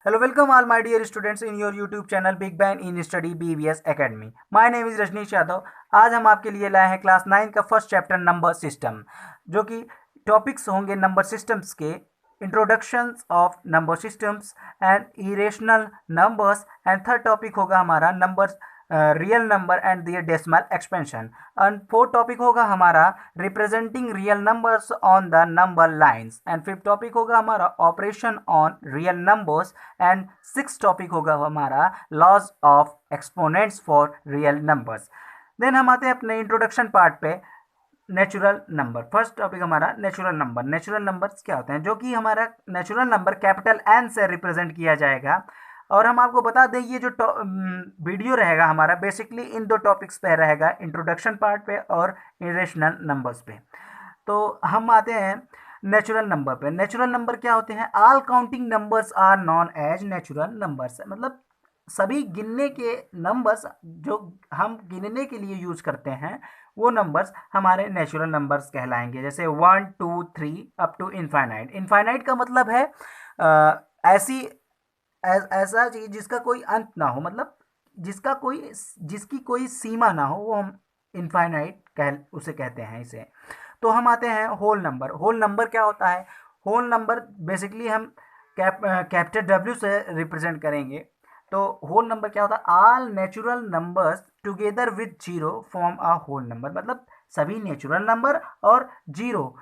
Hello, welcome all my dear students in your YouTube channel Big Bang in Study BBS Academy. My name is Rajneesh Yadav. आज हम आपके लिए लाए हैं class 9 का फर्स्ट चैप्टर नंबर सिस्टम, जो कि टॉपिक्स होंगे नंबर सिस्टम्स के, introductions of number systems and irrational numbers, and third topic होगा हमारा number real number and their decimal expansion, and fourth topic होगा हमारा representing real numbers on the number lines, and fifth topic होगा हमारा operation on real numbers, and six topic होगा हमारा laws of exponents for real numbers. Then हम आते हैं अपने इंट्रोडक्शन पार्ट पे, नेचुरल नंबर। फर्स्ट टॉपिक हमारा नेचुरल नंबर। नेचुरल नंबर्स क्या होते हैं? जो कि हमारा नेचुरल नंबर कैपिटल एन से रिप्रेजेंट किया जाएगा। और हम आपको बता दें, ये जो वीडियो रहेगा हमारा बेसिकली इन दो टॉपिक्स पे रहेगा, इंट्रोडक्शन पार्ट पे और इरेशनल नंबर्स पे। तो हम आते हैं नेचुरल नंबर पे। नेचुरल नंबर क्या होते हैं? All counting numbers are known as natural numbers. मतलब सभी गिनने के नंबर्स जो हम गिनने के लिए यूज करते हैं वो नंबर्स हमारे नेचुरल नंबर्स कहलाएंगे। जैसे 1 2 3 अप टू इनफाइनाइट। इनफाइनाइट का मतलब है ऐसी ऐसा चीज जिसका कोई अंत ना हो, मतलब जिसकी कोई सीमा ना हो, वो हम इनफाइनाइट उसे कहते हैं इसे। तो हम आते हैं होल नंबर। होल नंबर क्या होता है? होल नंबर बेसिकली हम कैपिटल डब्ल्यू से रिप्रेजेंट करेंगे। तो होल नंबर क्या होता है? All natural numbers together with zero form a whole number. मतलब सभी नेचुरल नंबर और जीरो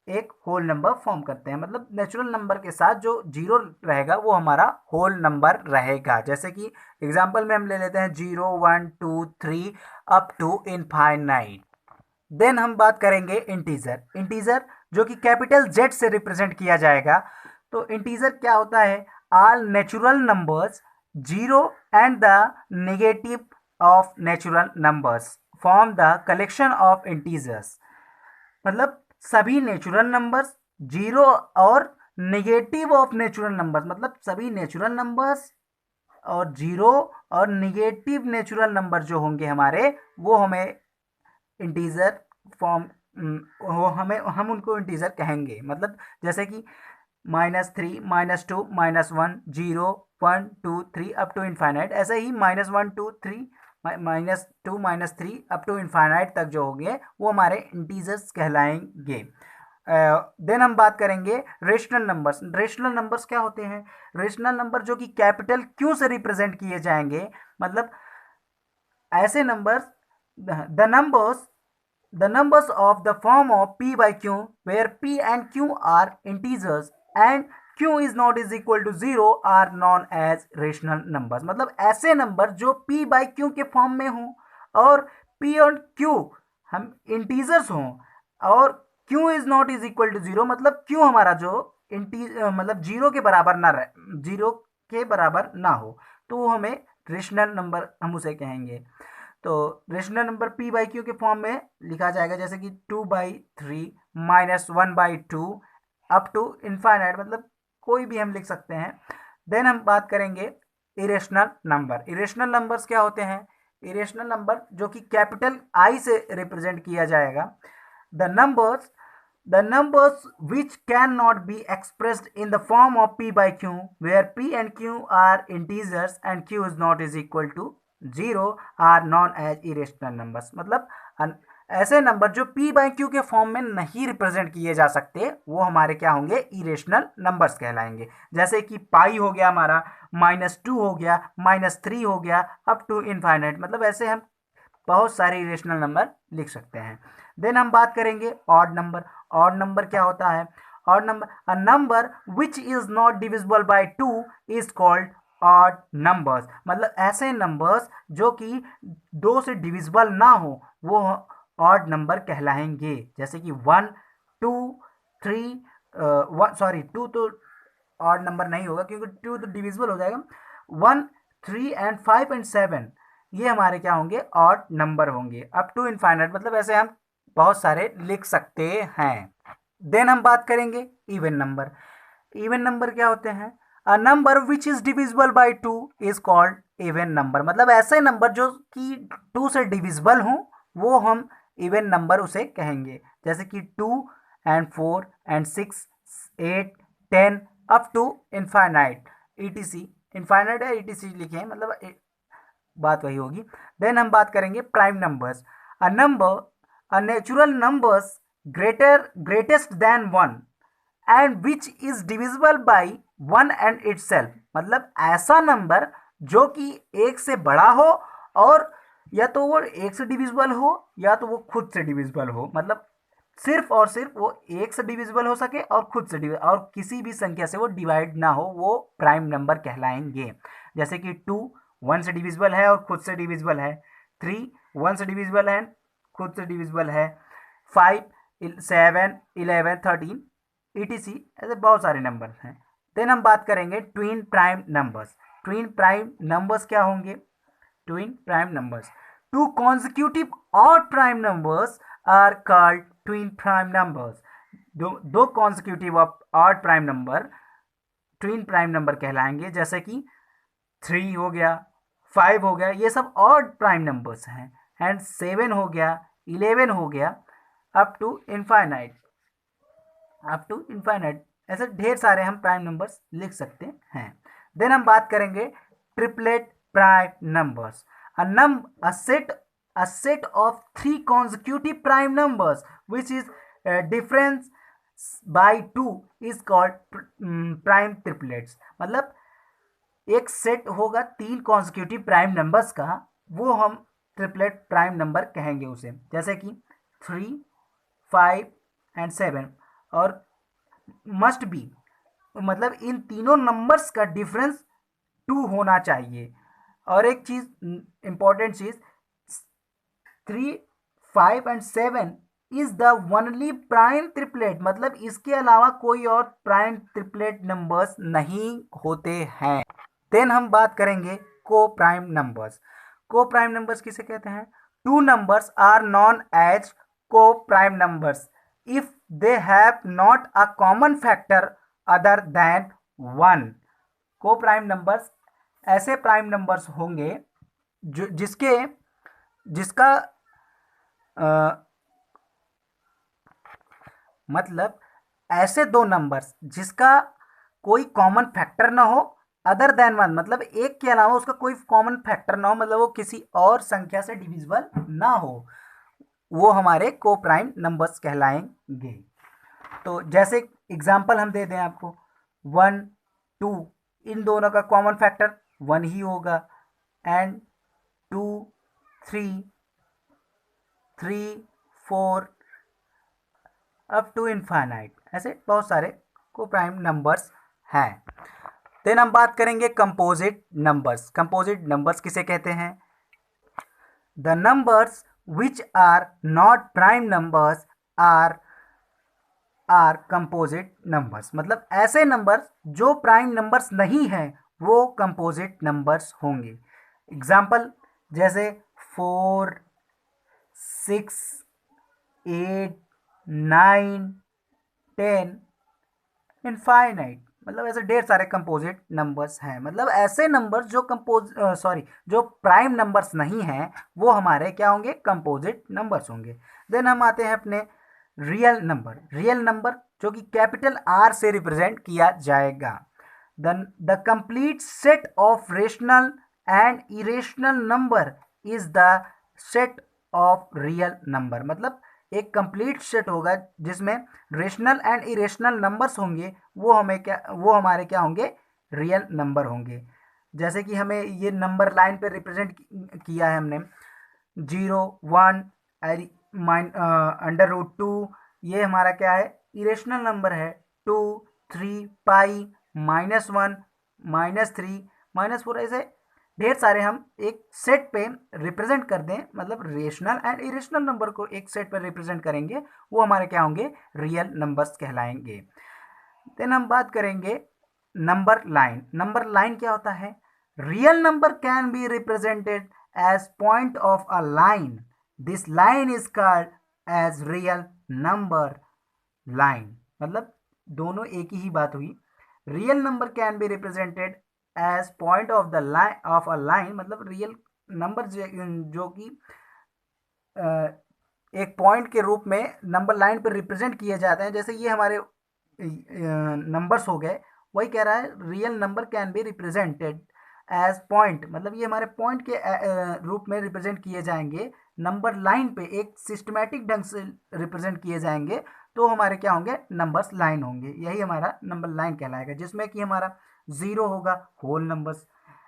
एक होल नंबर फॉर्म करते हैं। मतलब नेचुरल नंबर के साथ जो जीरो रहेगा वो हमारा होल नंबर रहेगा। जैसे कि एग्जांपल में हम ले लेते हैं 0 1 2 3 अप टू इनफाइनाइट। देन हम बात करेंगे इंटीजर। इंटीजर जो कि कैपिटल जेड से रिप्रेजेंट किया जाएगा। तो इंटीजर क्या होता है? All natural numbers zero and the negative of natural numbers form the collection of integers. मतलब सभी नेचुरल नंबर्स जीरो और नेगेटिव ऑफ नेचुरल नंबर्स, मतलब सभी नेचुरल नंबर्स और जीरो और नेगेटिव नेचुरल नंबर जो होंगे हमारे, वो हमें इंटीजर फॉर्म, वो हम उनको इंटीजर कहेंगे। मतलब जैसे कि -3 -2 -1 0 1 2 3 अप टू इनफाइनाइट। ऐसे ही -1 2 3 -2 -3 अप टू इनफाइनाइट तक जो होंगे वो हमारे इंटीजर्स कहलाएंगे। देन हम बात करेंगे रेशनल नंबर्स। रेशनल नंबर्स क्या होते हैं? रेशनल नंबर जो कि कैपिटल क्यू से रिप्रेजेंट किए जाएंगे। मतलब ऐसे numbers, the numbers of the form of p by q where p and q are integers and q is not is equal to 0 are known as rational numbers। मतलब ऐसे number जो p by q के form में हों और p और q हम integers हों और q is not is equal to 0, मतलब q हमारा जो मतलब जीरो के बराबर ना रहे, जीरो के बराबर ना हो, तो वो हमें रेशनल नंबर हम उसे कहेंगे। तो rational number p by Q के फॉर्म में लिखा जाएगा, जैसे कि 2/3 -1/2 अप टू इनफाइनाइट। मतलब कोई भी हम लिख सकते हैं। देन हम बात करेंगे इरेशनल नंबर। इरेशनल नंबर्स क्या होते हैं? इरेशनल नंबर जो कि कैपिटल आई से रिप्रेजेंट किया जाएगा। The numbers the numbers which cannot be expressed in the form of p by q where p and q are integers and q is not is equal to 0 are known as irrational numbers। मतलब ऐसे number जो p by q के form में नहीं represent किए जा सकते वो हमारे क्या होंगे? इरेशनल नंबर्स कहलाएंगे। जैसे कि पाई हो गया हमारा, -2 हो गया, -3 हो गया, अप टू इनफाइनाइट। मतलब ऐसे हम बहुत सारे इरेशनल नंबर लिख सकते हैं। देन हम बात करेंगे ऑड नंबर। ऑड नंबर क्या होता है? Odd number, a number which is not divisible by 2 is called odd numbers. मतलब ऐसे नंबर्स जो कि 2 से डिविजिबल ना हो वो ऑड नंबर कहलाएंगे। जैसे कि 1 2 3 सॉरी 2 तो ऑड नंबर नहीं होगा क्योंकि 2 तो डिविजिबल हो जाएगा। 1 3 एंड 5 एंड 7 ये हमारे क्या होंगे? ऑड नंबर होंगे अप टू इनफाइनाइट। मतलब ऐसे हम बहुत सारे लिख सकते हैं। देन हम बात करेंगे इवन नंबर। इवन नंबर क्या होते हैं? A number which is divisible by 2 is called even number. मतलब ऐसे नंबर जो कि 2 से डिविजिबल हों वो हम इवन नंबर उसे कहेंगे। जैसे कि 2 and 4 and 6 8 10 up to infinite ETC, infinite या ETC लिखे हैं, मतलब बात वही होगी। देन हम बात करेंगे prime numbers. A number, a natural numbers greatest than 1 and which is divisible by 1 and itself, मतलब ऐसा नंबर जो कि एक से बड़ा हो और या तो वो एक से डिविजिबल हो या तो वो खुद से डिविजिबल हो, मतलब सिर्फ और सिर्फ वो एक से डिविजिबल हो सके और खुद से डिविजिबल और किसी भी संख्या से वो डिवाइड ना हो, वो प्राइम नंबर कहलाएंगे। जैसे कि 2 1 से डिविजिबल है और खुद से डिविजिबल है, 3 1 से डिविजिबल है, खुद से डिविजिबल है, 5 7 11 13 ETC, ऐसे बहुत सारे नंबर हैं। देन हम बात करेंगे twin prime numbers. Twin prime numbers क्या होंगे? Twin prime numbers, two consecutive odd prime numbers are called twin prime numbers. दो consecutive odd prime number twin prime number कहलाएंगे, जैसे कि 3 हो गया, 5 हो गया, ये सब ऑड प्राइम नंबर्स हैं। एंड 7 हो गया, 11 हो गया, up to infinite, up to infinite, ऐसे ढेर सारे हम प्राइम नंबर्स लिख सकते हैं। देन हम बात करेंगे triplet prime numbers. A set of 3 consecutive prime numbers which is difference by 2 is called prime triplets। मतलब एक सेट होगा 3 कॉन्जिक्यूटिव प्राइम नंबर्स का, वो हम ट्रिपलेट प्राइम नंबर कहेंगे उसे, जैसे कि 3 5 एंड 7। और मस्ट बी, मतलब इन तीनों नंबर्स का डिफरेंस 2 होना चाहिए। और एक चीज, इंपॉर्टेंट चीज, 3 5 and 7 is the only prime triplet, मतलब इसके अलावा कोई और प्राइम ट्रिपलेट नंबर्स नहीं होते हैं। देन हम बात करेंगे co prime numbers. Co prime numbers किसे कहते हैं? Two numbers are known as co prime numbers if they have not a common factor other than 1। Co prime numbers ऐसे प्राइम नंबर्स होंगे जो जिसका मतलब ऐसे दो नंबर्स जिसका कोई कॉमन फैक्टर ना हो अदर देन 1, मतलब एक के अलावा उसका कोई कॉमन फैक्टर ना हो, मतलब वो किसी और संख्या से डिविजिबल ना हो, वो हमारे को प्राइम नंबर्स कहलाएंगे। तो जैसे एग्जांपल हम दे दें आपको, 1 2, इन दोनों का कॉमन फैक्टर 1 ही होगा, एंड 2 3 3 4 अप टू इनफाइनाइट, ऐसे बहुत सारे को प्राइम नंबर्स हैं। देन हम बात करेंगे कंपोजिट नंबर्स। कंपोजिट नंबर्स किसे कहते हैं? The numbers which are not prime numbers are composite numbers, मतलब ऐसे नंबर्स जो प्राइम नंबर्स नहीं हैं वो कंपोजिट नंबर्स होंगे। एग्जाम्पल जैसे 4 6 8 9 10 इनफाइनाइट, मतलब ऐसे ढेर सारे कंपोजिट नंबर्स हैं। मतलब ऐसे नंबर्स जो जो प्राइम नंबर्स नहीं हैं वो हमारे क्या होंगे? कंपोजिट नंबर्स होंगे। देन हम आते हैं अपने रियल नंबर। रियल नंबर जो कि कैपिटल R से रिप्रेजेंट किया जाएगा। The complete set of rational and irrational number is the set of real number, मतलब एक कंप्लीट सेट होगा जिसमें रेशनल एंड इरेशनल नंबर्स होंगे, वो हमारे क्या होंगे? रियल नंबर होंगे। जैसे कि हमें ये नंबर लाइन पे रिप्रेजेंट किया है हमने, 0 1 √2, ये हमारा क्या है? इरेशनल नंबर है। 2 3 पाई -1 -3 -4, ऐसे ढेर सारे हम एक सेट पे रिप्रेजेंट कर दें, मतलब रेशनल एंड इरेशनल नंबर को एक सेट पे रिप्रेजेंट करेंगे, वो हमारे क्या होंगे? रियल नंबर्स कहलाएंगे। देन हम बात करेंगे नंबर लाइन। नंबर लाइन क्या होता है? Real number can be represented as point of a line, this line is called as real number line, मतलब दोनों एक ही बात हुई। Real number can be represented as point of the line of a line, मतलब real number जो कि एक पॉइंट के रूप में नंबर लाइन पर रिप्रेजेंट किए जाते हैं। जैसे ये हमारे नंबर्स हो गए वही कह रहा है real number can be represented as point, मतलब ये हमारे पॉइंट के रूप में रिप्रेजेंट किए जाएंगे, नंबर लाइन पे एक सिस्टमेटिक ढंग से रिप्रेजेंट किए जाएंगे, तो हमारे क्या होंगे, नंबर्स लाइन होंगे। यही हमारा नंबर लाइन कहलाएगा, जिसमें कि हमारा 0 होगा whole numbers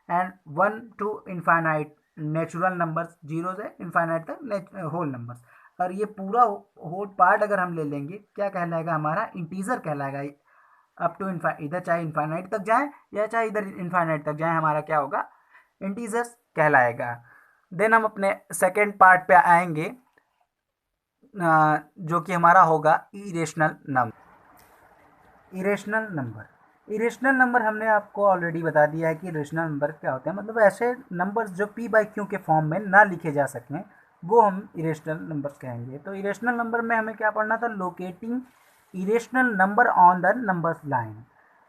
and 1 to infinite natural numbers, 0 से इनफाइनाइट तक होल नंबर्स। और ये पूरा होल पार्ट अगर हम ले लेंगे, क्या कहलाएगा, हमारा इंटीजर कहलाएगा। अप टू इधर चाहे इनफाइनाइट तक जाए या चाहे इधर इनफाइनाइट तक जाए, हमारा क्या होगा, इंटीजर्स कहलाएगा। देन हम अपने सेकेंड पार्ट पे आएंगे, जो कि हमारा होगा इरेशनल नंबर। इरेशनल नंबर हमने आपको ऑलरेडी बता दिया है कि इरेशनल नंबर क्या होते हैं, मतलब ऐसे नंबर्स जो p बाई क्यू के फॉर्म में ना लिखे जा सकें, वो हम इरेशनल नंबर्स कहेंगे। तो इरेशनल नंबर में हमें क्या पढ़ना था, locating irrational number on the numbers line.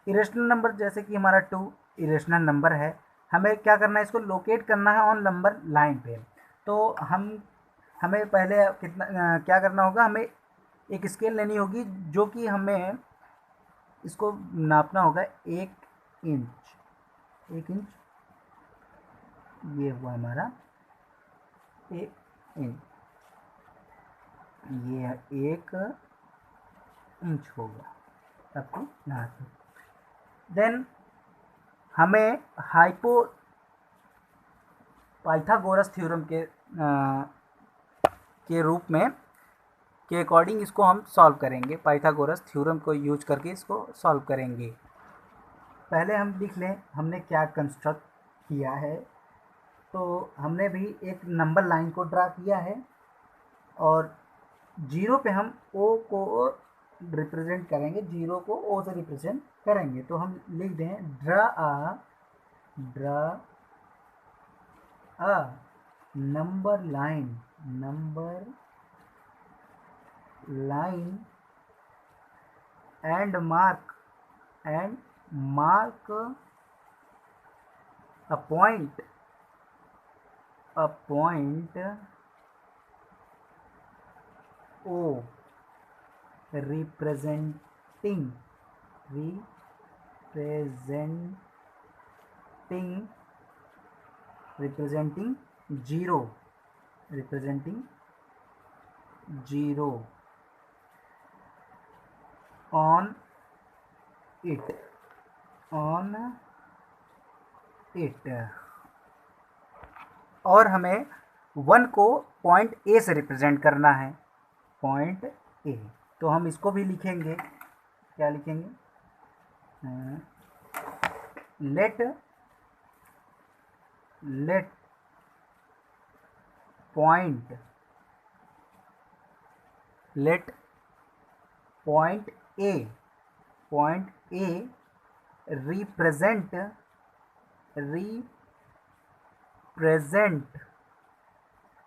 Irrational number जैसे कि हमारा 2 इरेशनल नंबर है, हमें क्या करना है, इसको लोकेट करना है ऑन नंबर लाइन पे। तो हमें पहले क्या करना होगा, हमें एक स्केल लेनी होगी, जो कि हमें इसको नापना होगा 1 इंच। 1 इंच ये हुआ हमारा 1 इंच, ये 1 इंच होगा तब तो यहाँ से। देन हमें पाइथागोरस थ्योरम के रूप में के अकॉर्डिंग इसको हम सॉल्व करेंगे, पाइथागोरस थ्योरम को यूज करके इसको सॉल्व करेंगे। पहले हम लिख लें हमने क्या कंस्ट्रक्ट किया है। तो हमने भी एक नंबर लाइन को ड्रा किया है, और 0 पे हम ओ को रिप्रेजेंट करेंगे, 0 को ओ से रिप्रेजेंट करेंगे। तो हम लिख दें draw a number line and mark a point O representing 0 on it और हमें 1 को पॉइंट ए से रिप्रेजेंट करना है, पॉइंट ए। तो हम इसको भी लिखेंगे, क्या लिखेंगे, let point A represent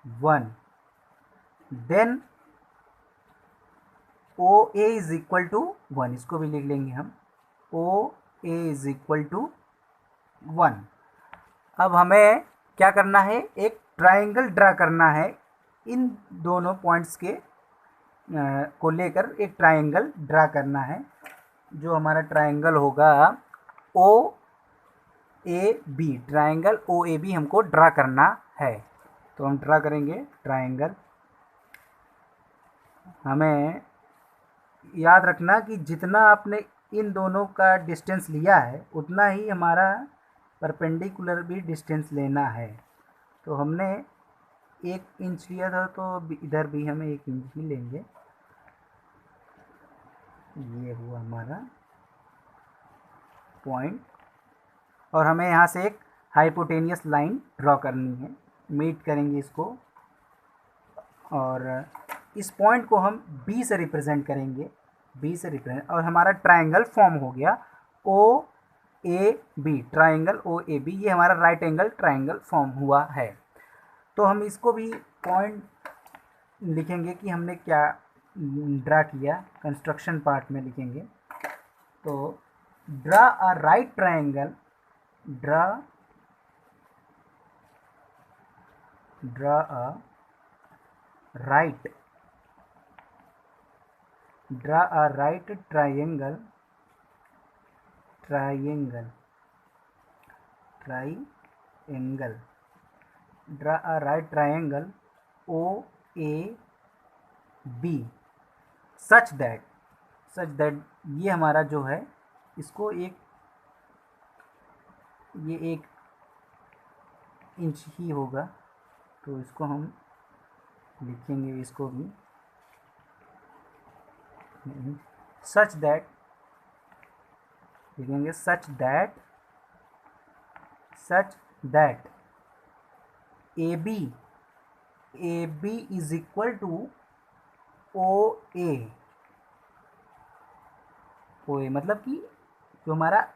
1, then O A is equal to 1, इसको भी लिख लेंगे हम, O A is equal to 1। अब हमें क्या करना है, एक ट्राइंगल ड्रा करना है, इन दोनों पॉइंट्स के को लेकर एक ट्राइंगल ड्रा करना है, जो हमारा ट्राइंगल होगा O A B, triangle O A B हमको ड्रा करना है। तो हम ड्रा करेंगे ट्राइंगल। हमें याद रखना कि जितना आपने इन दोनों का डिस्टेंस लिया है, उतना ही हमारा परपेंडिकुलर भी डिस्टेंस लेना है। तो हमने 1 इंच लिया था, तो इधर भी हमें 1 इंच ही लेंगे। ये हुआ हमारा पॉइंट, और हमें यहाँ से एक हाइपोटेनियस लाइन ड्रॉ करनी है, मीट करेंगे इसको, और इस पॉइंट को हम बी से रिप्रेजेंट करेंगे, और हमारा ट्राइंगल फॉर्म हो गया O A B, triangle O A B, ये हमारा राइट एंगल ट्राइंगल फॉर्म हुआ है। तो हम इसको भी पॉइंट लिखेंगे कि हमने क्या ड्रा किया, कंस्ट्रक्शन पार्ट में लिखेंगे। तो draw a right triangle, draw a right triangle triangle, triangle, draw a right triangle OAB such that ये हमारा जो है इसको ये 1 इंच ही होगा, तो इसको हम लिखेंगे इसको भी सच दैट, लिखेंगे such that AB is equal to OA, मतलब कि जो हमारा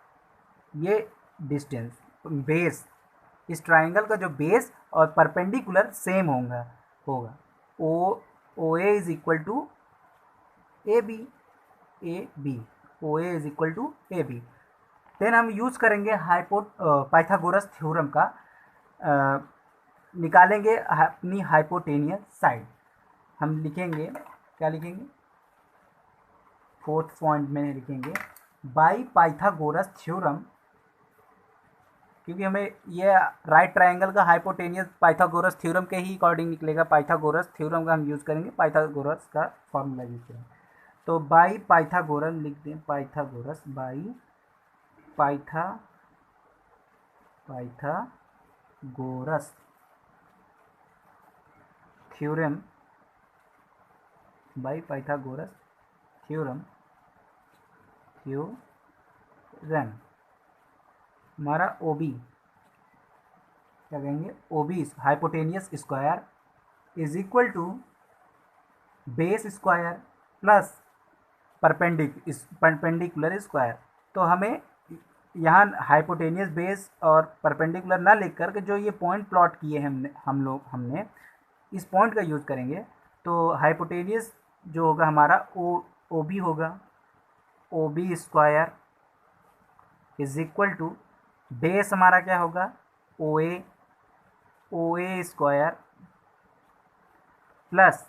ये डिस्टेंस बेस, इस ट्राइंगल का जो बेस और परपेंडिकुलर सेम होगा OA is equal to AB, OA is equal to AB। Then हम यूज़ करेंगे पाइथागोरस थ्योरम का, निकालेंगे अपनी हाइपोटेनियस साइड। हम लिखेंगे, क्या लिखेंगे, 4th पॉइंट में लिखेंगे बाई पाइथागोरस थ्योरम, क्योंकि हमें ये राइट ट्रायंगल का हाइपोटेनियस पाइथागोरस थ्योरम के ही अकॉर्डिंग निकलेगा। पाइथागोरस थ्योरम का हम यूज़ करेंगे, पाइथागोरस का फॉर्मूला यूज करेंगे। तो बाई पाइथागोरस लिख दें, Pythagoras by Pythagoras theorem, by Pythagoras theorem हमारा OB क्या कहेंगे, OB hypotenuse square is equal to base square plus perpendicular square. तो हमें यहाँ हाइपोटेनियस बेस और परपेंडिकुलर ना लिख कर के जो ये पॉइंट प्लॉट किए हैं हमने इस पॉइंट का यूज़ करेंगे। तो हाइपोटेनियस जो होगा हमारा OB होगा, OB square is equal to base हमारा क्या होगा OA स्क्वायर प्लस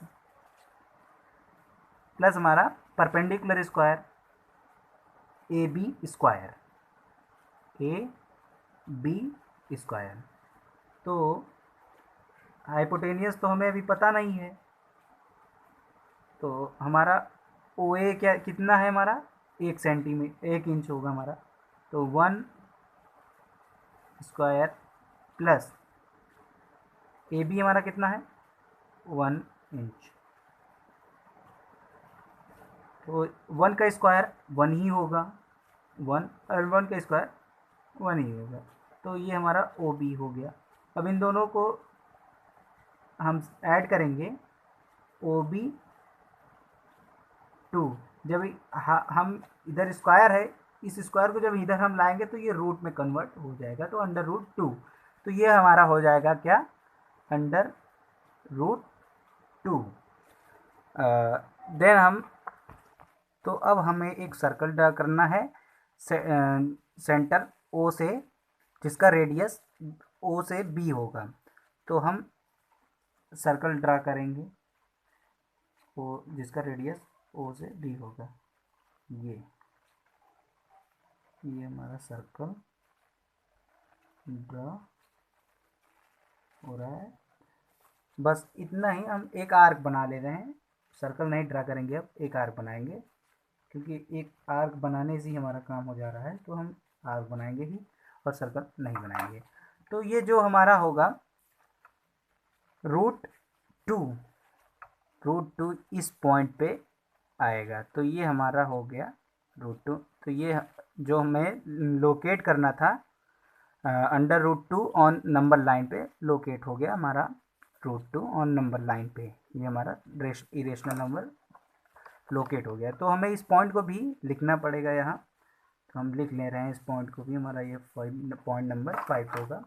हमारा परपेंडिकुलर स्क्वायर AB स्क्वायर, तो हाइपोटेनियस तो हमें अभी पता नहीं है, तो हमारा OA कितना है हमारा 1 इंच होगा हमारा। तो 1 स्क्वायर प्लस AB हमारा कितना है 1 इंच, तो 1 का स्क्वायर 1 ही होगा, 1 और 1 का स्क्वायर 1 ही होगा। तो ये हमारा OB हो गया। अब इन दोनों को हम ऐड करेंगे OB2, जब हम इधर स्क्वायर है, इस स्क्वायर को जब इधर हम लाएंगे तो ये रूट में कन्वर्ट हो जाएगा, तो √2, तो ये हमारा हो जाएगा क्या √2। देन हम तो अब हमें एक सर्कल ड्रा करना है सेंटर O से, जिसका रेडियस O से B होगा। तो हम सर्कल ड्रा करेंगे जिसका रेडियस O से B होगा। ये हमारा सर्कल ड्रा हो रहा है। बस इतना ही, हम एक आर्क बना ले रहे हैं, सर्कल नहीं ड्रा करेंगे, अब एक आर्क बनाएंगे, क्योंकि एक आर्क बनाने से ही हमारा काम हो जा रहा है, तो हम आर्क बनाएंगे ही और सर्कल नहीं बनाएंगे। तो ये जो हमारा होगा √2 इस पॉइंट पे आएगा, तो ये हमारा हो गया √2। तो ये जो हमें लोकेट करना था √2 ऑन नंबर लाइन पे लोकेट हो गया हमारा √2 ऑन नंबर लाइन पे, ये हमारा इरेशनल नंबर लोकेट हो गया। तो हमें इस पॉइंट को भी लिखना पड़ेगा यहाँ, तो हम लिख ले रहे हैं इस पॉइंट को भी, हमारा ये पॉइंट नंबर 5 होगा।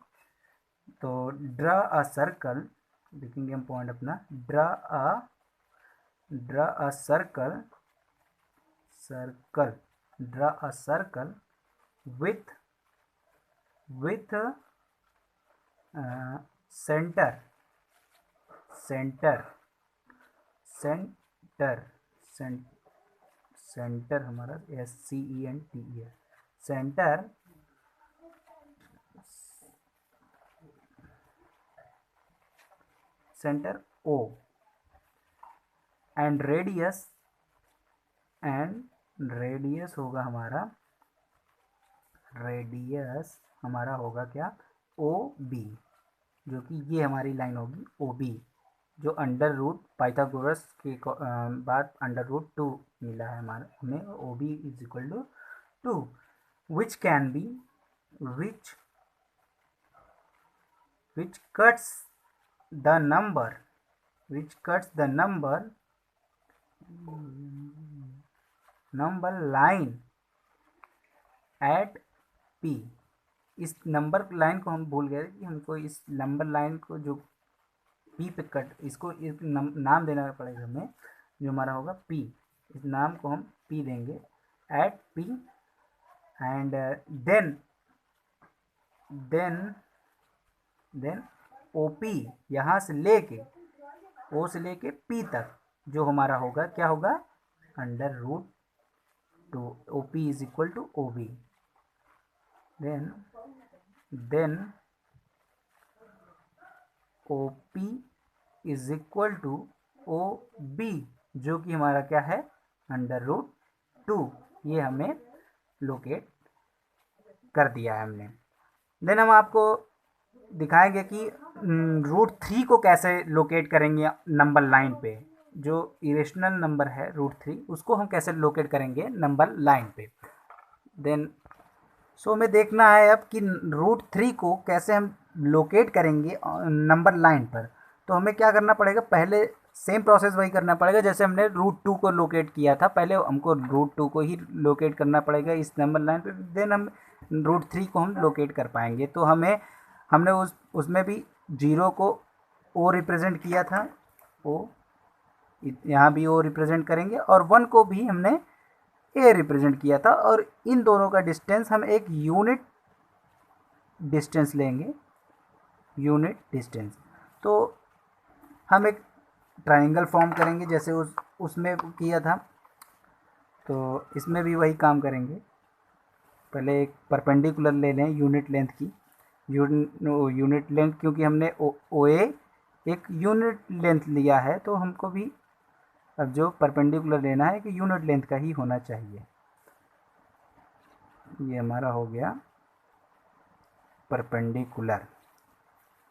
तो ड्रा अ सर्कल, लिखेंगे हम पॉइंट अपना, draw a circle with centre हमारा SCENTER centre O and radius होगा हमारा, रेडियस हमारा होगा क्या, OB, जो कि ये हमारी लाइन होगी OB, जो अंडर रूट पाइथागोरस के बाद अंडर रूट 2 मिला है हमारा हमें, OB is equal to 2, which can be which cuts the number line at P। इस नंबर लाइन को हम भूल गए कि हमको इस नंबर लाइन को जो P पे कट, इसको एक नाम देना पड़ेगा हमें, जो हमारा होगा P, इस नाम को हम P देंगे at P, and then OP यहाँ से लेके O से लेके P तक जो हमारा होगा क्या होगा, under root 2, OP is equal to OB, then OP is equal to OB, जो कि हमारा क्या है, अंडर रूट 2, ये हमें लोकेट कर दिया है हमने। देन हम आपको दिखाएंगे कि रूट 3 को कैसे लोकेट करेंगे नंबर लाइन पे, जो इरेशनल नंबर है रूट 3, उसको हम कैसे लोकेट करेंगे नंबर लाइन पे। देन हमें देखना है अब कि रूट 3 को कैसे हम लोकेट करेंगे नंबर लाइन पर। तो हमें क्या करना पड़ेगा, पहले सेम प्रोसेस वही करना पड़ेगा जैसे हमने रूट 2 को लोकेट किया था, पहले हमको रूट 2 को ही लोकेट करना पड़ेगा इस नंबर लाइन पे, देन हम रूट 3 को हम लोकेट कर पाएंगे। तो हमने उसमें भी 0 को O रिप्रेजेंट किया था, O, यहाँ भी O रिप्रेजेंट करेंगे, और 1 को भी हमने A रिप्रेजेंट किया था, और इन दोनों का डिस्टेंस हम एक यूनिट डिस्टेंस लेंगे, यूनिट डिस्टेंस। तो हम एक ट्रायंगल फॉर्म करेंगे जैसे उसमें किया था, तो इसमें भी वही काम करेंगे। पहले एक परपेंडिकुलर ले लें यूनिट लेंथ की, यूनिट लेंथ, क्योंकि हमने OA एक यूनिट लेंथ लिया है, तो हमको भी अब जो परपेंडिकुलर लेना है कि यूनिट लेंथ का ही होना चाहिए। ये हमारा हो गया परपेंडिकुलर,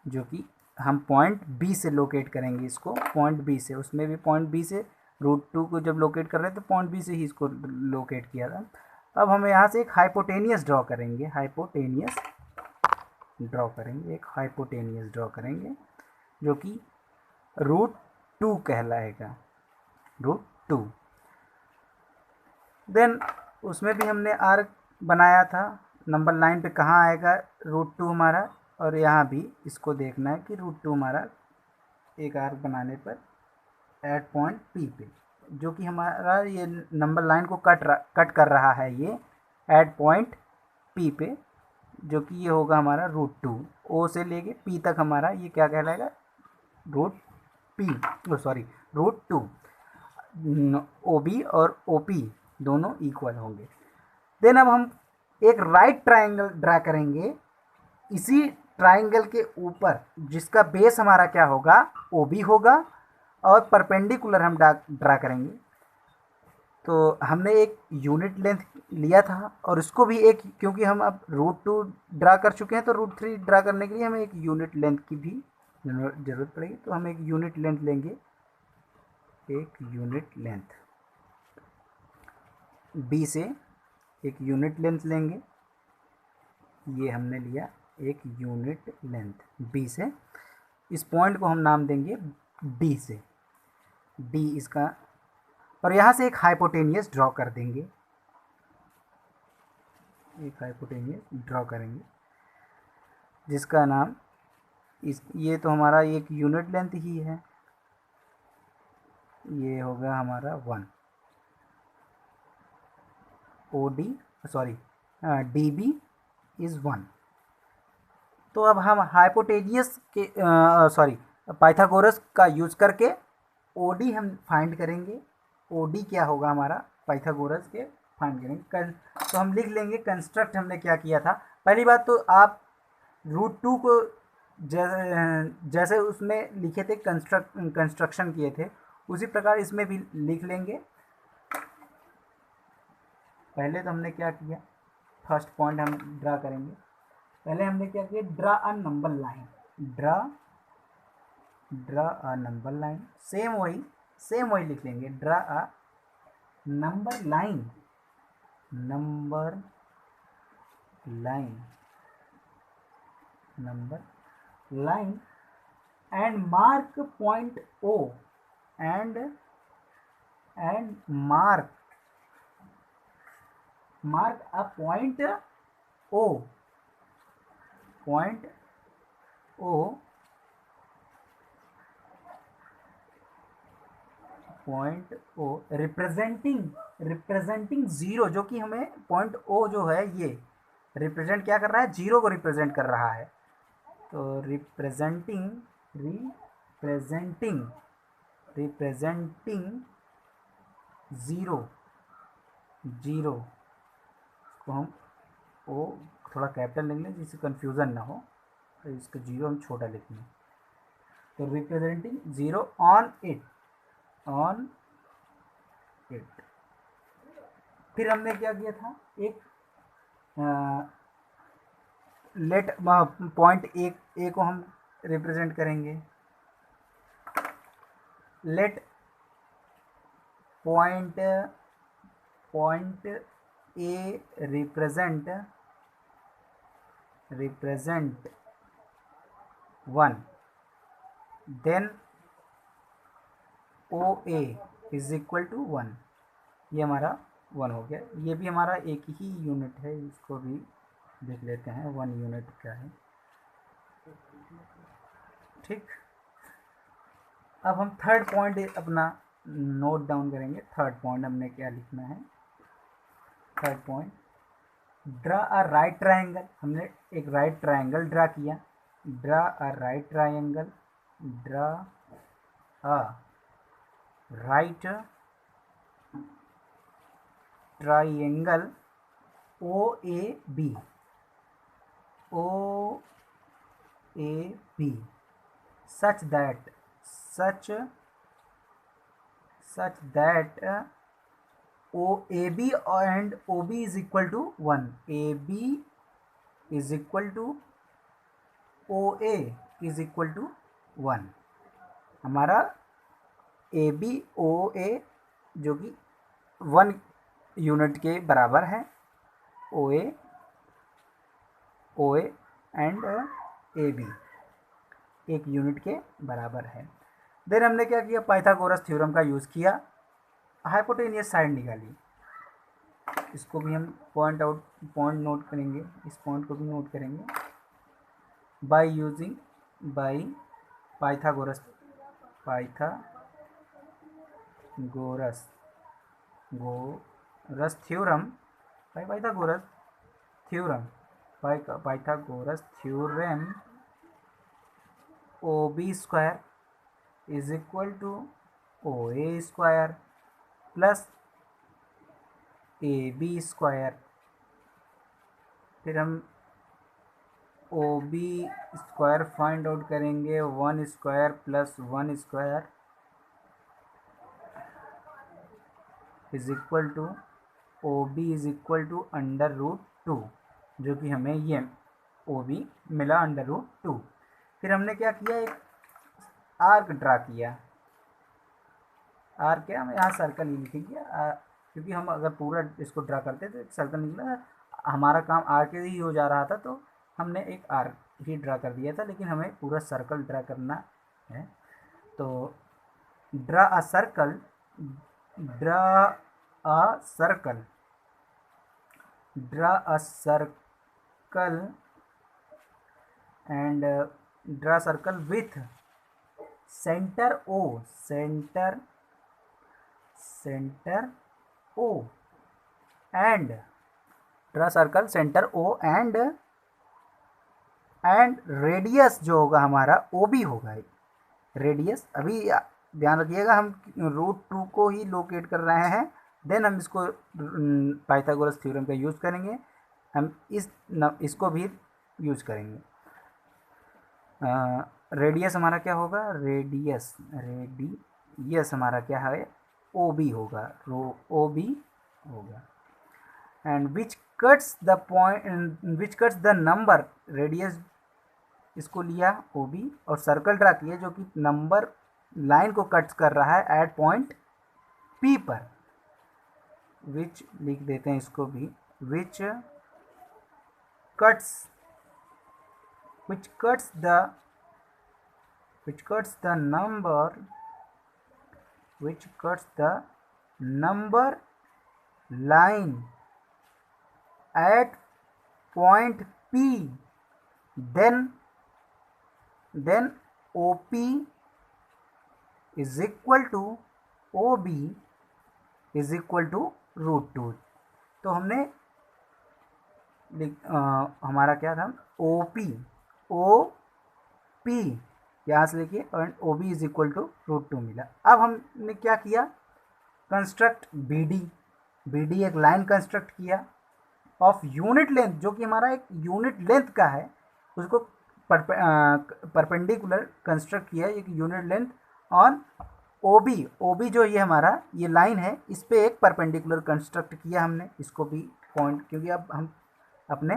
जो कि हम पॉइंट B से लोकेट करेंगे इसको, पॉइंट B से, उसमें भी पॉइंट B से रूट 2 को जब लोकेट कर रहे हैं तो पॉइंट B से ही इसको लोकेट किया था। अब हम यहाँ से एक हाइपोटेनियस ड्रॉ करेंगे, एक हाइपोटेनियस ड्रॉ करेंगे जो कि रूट 2 कहलाएगा, रूट 2। देन उसमें भी हमने आर्क बनाया था, नंबर लाइन पे कहाँ आएगा रूट 2 हमारा, और यहाँ भी इसको देखना है कि रूट 2 हमारा एक आर्क बनाने पर एट पॉइंट P पे, जो कि हमारा ये नंबर लाइन को कट कर रहा है ये एट पॉइंट P पे, जो कि ये होगा हमारा रूट 2, O से लेके P तक हमारा ये क्या कहलाएगा, रूट 2। OB और OP दोनों इक्वल होंगे। देन अब हम एक राइट ट्रायंगल ड्रा करेंगे इसी ट्रायंगल के ऊपर, जिसका बेस हमारा क्या होगा, OB होगा, और परपेंडिकुलर हम ड्रा करेंगे। तो हमने एक यूनिट लेंथ लिया था, और इसको भी एक, क्योंकि हम अब रूट 2 ड्रा कर चुके हैं तो रूट 3 ड्रा करने के लिए हमें एक यूनिट लेंथ की भी ज़रूरत पड़ेगी। तो हम एक यूनिट लेंथ लेंगे, एक यूनिट लेंथ B से एक यूनिट लेंथ लेंगे, ये हमने लिया एक यूनिट लेंथ B से, इस पॉइंट को हम नाम देंगे D से, D इसका, और यहाँ से एक हाइपोटेनियस ड्रॉ कर देंगे, एक हाइपोटेनियस ड्रॉ करेंगे जिसका नाम ये तो हमारा एक यूनिट लेंथ ही है, ये होगा हमारा 1, DB इज़ 1। तो अब हम हाइपोटेनियस के पाइथागोरस का यूज़ करके OD हम फाइंड करेंगे। OD क्या होगा हमारा पाइथागोरस के फाइंड करेंगे। तो हम लिख लेंगे कंस्ट्रक्ट हमने क्या किया था। पहली बात तो आप √2 को जैसे उसमें लिखे थे कंस्ट्रक्शन किए थे उसी प्रकार इसमें भी लिख लेंगे। पहले तो हमने क्या किया, फर्स्ट पॉइंट हम ड्रा करेंगे। पहले हमने क्या किया, draw a number line, draw a number line. Same वही लिख लेंगे, draw a number line, number line and mark point O and mark a point O representing zero, जो कि हमें पॉइंट O जो है ये रिप्रेजेंट क्या कर रहा है, जीरो को रिप्रेजेंट कर रहा है। तो रिप्रेजेंटिंग जीरो को हम ओ थोड़ा कैपिटल लिख लें जिससे कंफ्यूजन ना हो, तो इसका जीरो हम छोटा लिख लें। तो रिप्रेजेंटिंग जीरो ऑन इट। फिर हमने क्या किया था, एक लेट पॉइंट ए को हम रिप्रेजेंट करेंगे। Let point A represent 1, then O A is equal to 1। ये हमारा 1 हो गया। ये भी हमारा एक ही यूनिट है, इसको भी देख लेते हैं 1 यूनिट क्या है। ठीक, अब हम थर्ड पॉइंट अपना नोट डाउन करेंगे। थर्ड पॉइंट हमने क्या लिखना है, third point draw a right triangle. हमने एक राइट ट्रायंगल ड्रा किया, draw a right triangle, draw a right triangle OAB such that OAB and OB is equal to 1, AB is equal to OA is equal to 1। हमारा AB OA जो कि 1 unit के बराबर है, OA and AB 1 unit के बराबर है। Then हमने क्या किया, पाइथागोरस थ्योरम का यूज़ किया, हाइपोटेनियस साइड निकाली। इसको भी हम पॉइंट नोट करेंगे, इस पॉइंट को भी नोट करेंगे by Pythagoras theorem, Pythagoras theorem OB square is equal to OA square plus AB square. फिर हम OB स्क्वायर फाइंड आउट करेंगे, 1 square plus 1 square is equal to OB is equal to √2, जो कि हमें ये OB मिला √2। फिर हमने क्या किया, एक आर्क ड्रा किया। आर्क क्या, हम यहाँ सर्कल ही लिखेंगे क्योंकि हम अगर पूरा इसको ड्रा करते तो एक सर्कल निकला, हमारा काम आर्क ही हो जा रहा था, तो हमने एक आर्क ही ड्रा कर दिया था, लेकिन हमें पूरा सर्कल ड्रा करना है। तो draw a circle and draw circle with center O and draw circle center O and radius जो होगा हमारा OB होगा। रेडियस अभी ध्यान रखिएगा, हम √2 को ही लोकेट कर रहे हैं, देन हम इसको पाइथागोरस थ्योरम का यूज़ करेंगे, हम इसको भी यूज करेंगे। रेडियस हमारा क्या होगा, रेडियस हमारा क्या है, ओ बी होगा, ओ बी होगा। And which cuts the point, which cuts the number, radius इसको लिया ओ बी और सर्कल ड्रा किया जो कि नंबर लाइन को कट कर रहा है एट पॉइंट पी पर, विच लिख देते हैं इसको भी, विच cuts which cuts the number, which cuts the number line at point P, then OP is equal to OB is equal to √2। तो हमने हमारा क्या था, ओ पी यहाँ से लेके और O B is equal to √2 मिला। अब हमने क्या किया, कंस्ट्रक्ट बी डी एक लाइन कंस्ट्रक्ट किया ऑफ यूनिट लेंथ, जो कि हमारा एक यूनिट लेंथ का है, उसको परपेंडिकुलर कंस्ट्रक्ट किया एक unit length on O B जो ये हमारा ये लाइन है, इस पर एक परपेंडिकुलर कंस्ट्रक्ट किया हमने, इसको भी पॉइंट, क्योंकि अब हम अपने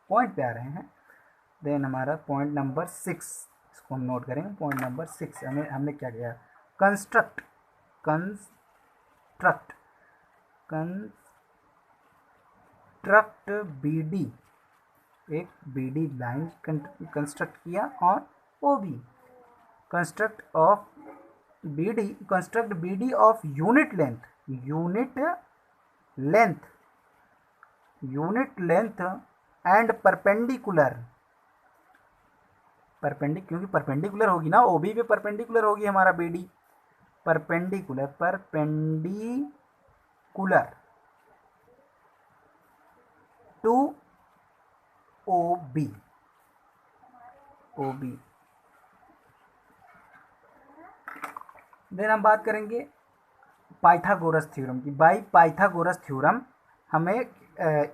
पॉइंट पे आ रहे हैं। देन हमारा पॉइंट नंबर 6, इसको हम नोट करेंगे, पॉइंट नंबर 6 हमने क्या किया, कंस्ट्रक्ट बी डी, एक बी डी लाइन कंस्ट्रक्ट किया और O B, construct B D of unit length and perpendicular, क्योंकि परपेंडिकुलर होगी ना, ओ बी पे परपेंडिकुलर होगी हमारा B D, perpendicular to O B. Then हम बात करेंगे पाइथागोरस थ्योरम की। बाई पाइथागोरस थ्योरम हमें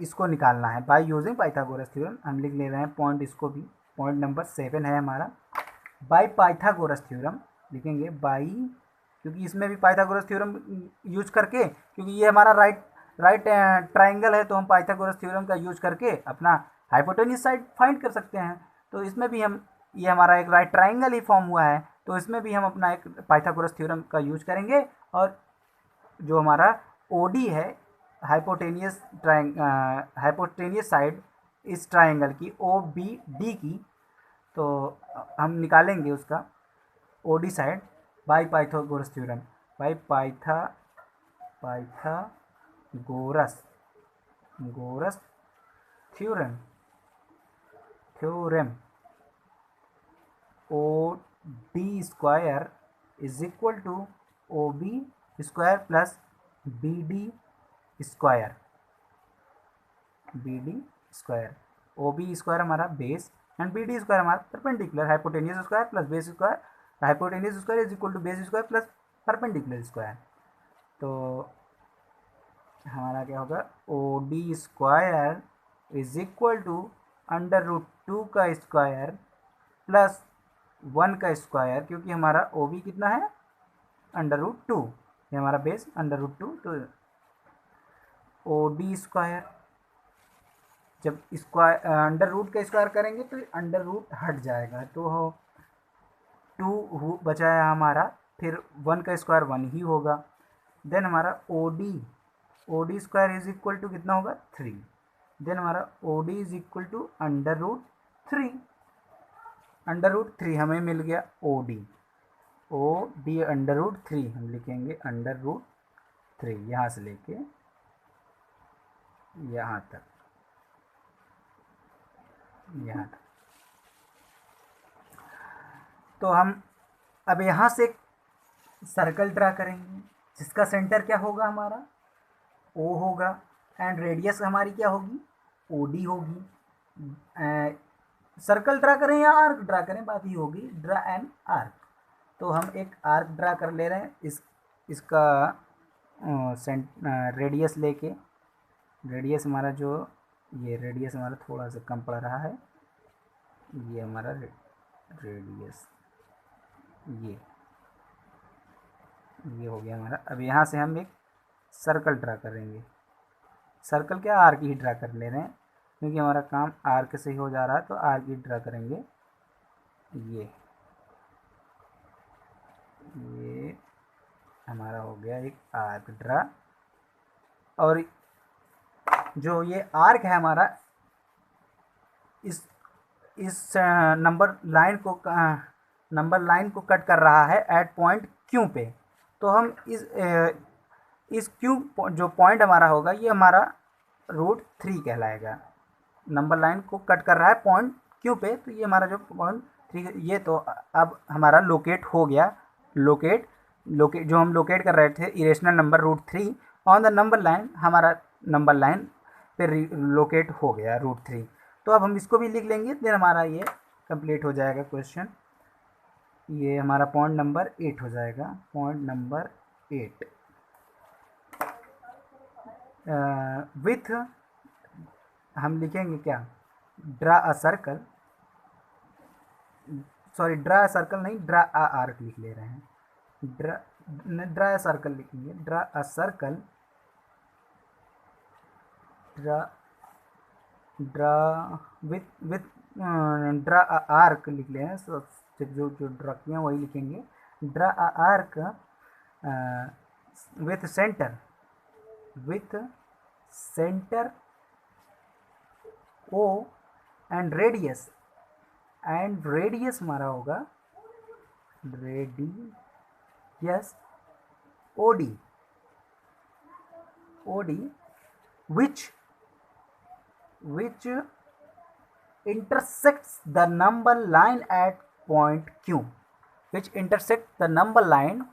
इसको निकालना है, बाई यूजिंग पाइथागोरस थ्योरम। हम लिख ले रहे हैं पॉइंट, इसको भी पॉइंट नंबर 7 है हमारा, बाई पाइथागोरस थ्योरम लिखेंगे, बाई, क्योंकि इसमें भी पाइथागोरस थ्योरम यूज करके, क्योंकि ये हमारा राइट ट्राइंगल है, तो हम पाइथागोरस थ्योरम का यूज करके अपना हाइपोटेन्यूज साइड फाइंड कर सकते हैं। तो इसमें भी हम, ये हमारा एक राइट ट्राइंगल ही फॉर्म हुआ है, तो इसमें भी हम अपना एक पाइथागोरस थ्योरम का यूज करेंगे, और जो हमारा ओडी है, हाइपोटेनियस साइड इस ट्राइंगल की, ओ बी डी की, तो हम निकालेंगे उसका OD side by Pythagoras theorem, by Pythagoras theorem O D square is equal to O B square plus B D square, O B square हमारा base and B D square हमारा perpendicular, hypotenuse square plus base square, hypotenuse square is equal to base square plus perpendicular square. तो हमारा क्या होगा, O D square is equal to √2 का square plus 1 का square, क्योंकि हमारा ओ बी कितना है, √2, ये हमारा बेस √2, तो ओ डी स्क्वायर, जब स्क्वायर अंडर रूट का स्क्वायर करेंगे तो अंडर रूट हट जाएगा, तो 2 बचा है हमारा, फिर 1 का स्क्वायर 1 ही होगा। देन हमारा O D square is equal to कितना होगा, 3। देन हमारा O D is equal to √3, √3 हमें मिल गया ओ डी √3 हम लिखेंगे, √3 यहाँ से लेके यहाँ तक, तो हम अब यहाँ से एक सर्कल ड्रा करेंगे, जिसका सेंटर क्या होगा हमारा, ओ होगा, एंड रेडियस हमारी क्या होगी, ओ डी होगी। सर्कल ड्रा करें या आर्क ड्रा करें, बात ही होगी, ड्रा एन आर्क। तो हम एक आर्क ड्रा कर ले रहे हैं, इसका रेडियस लेके, रेडियस हमारा जो ये रेडियस हमारा थोड़ा सा कम पड़ रहा है, ये हमारा रेडियस ये हो गया हमारा। अब यहाँ से हम एक सर्कल ड्रा करेंगे। सर्कल क्या, आर्क ही ड्रा कर ले रहे हैं क्योंकि हमारा काम आर्क से ही हो जा रहा है, तो आर्क ही ड्रा करेंगे। ये हमारा हो गया एक आर्क ड्रा। और जो ये आर्क है हमारा, इस नंबर लाइन को कट कर रहा है एट पॉइंट क्यू पे। तो हम इस क्यू जो पॉइंट हमारा होगा, ये हमारा √3 कहलाएगा। नंबर लाइन को कट कर रहा है पॉइंट क्यू पे, तो ये हमारा जो पॉइंट 3, ये तो अब हमारा लोकेट हो गया। लोकेट जो हम लोकेट कर रहे थे irrational number √3 on the number line, हमारा नंबर लाइन पे लोकेट हो गया √3। तो अब हम इसको भी लिख लेंगे, देन हमारा ये कंप्लीट हो जाएगा क्वेश्चन। ये हमारा पॉइंट नंबर 8 हो जाएगा। पॉइंट नंबर 8 विथ हम लिखेंगे क्या, draw a circle, sorry draw circle नहीं, ड्रा अ आर्क लिख ले रहे हैं। ड्रा अ सर्कल लिखेंगे, draw a circle, draw with draw a arc लिख ले हैं। जो ड्रा किए वही लिखेंगे। Draw a arc with center O and radius हमारा होगा radius OD which intersects the number line at point Q, which intersects the number line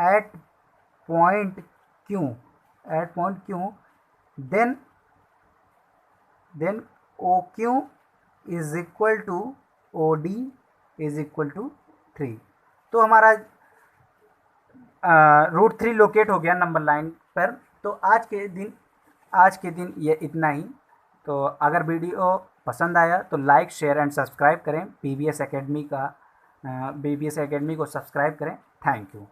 at point Q, then OQ is equal to OD is equal to 3। तो हमारा √3 locate हो गया number line पर। तो आज के दिन ये इतना ही। तो अगर वीडियो पसंद आया तो लाइक, शेयर एंड सब्सक्राइब करें। BBS एकेडमी को सब्सक्राइब करें। Thank you.